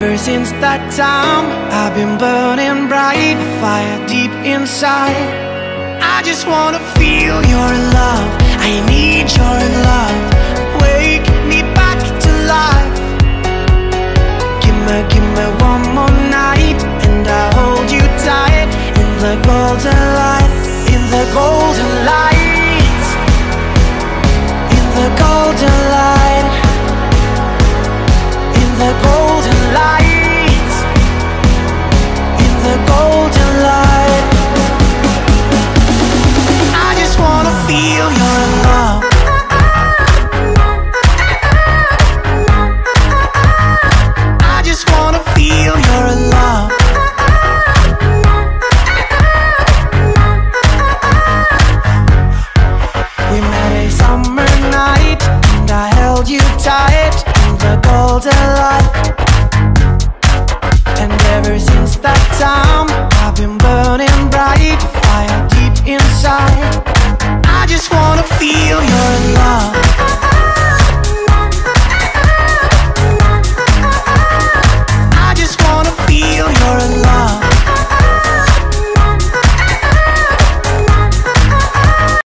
Ever since that time, I've been burning bright, a fire deep inside. I just wanna feel your love, I need your love. Wake me back to life. Give me one more night, and I'll hold you tight. In the golden light, in the golden light, in the golden light, in the golden light, in the golden light. I just wanna feel your love. I just wanna feel your love. We met a summer night, and I held you tight in the golden light. And ever since that time,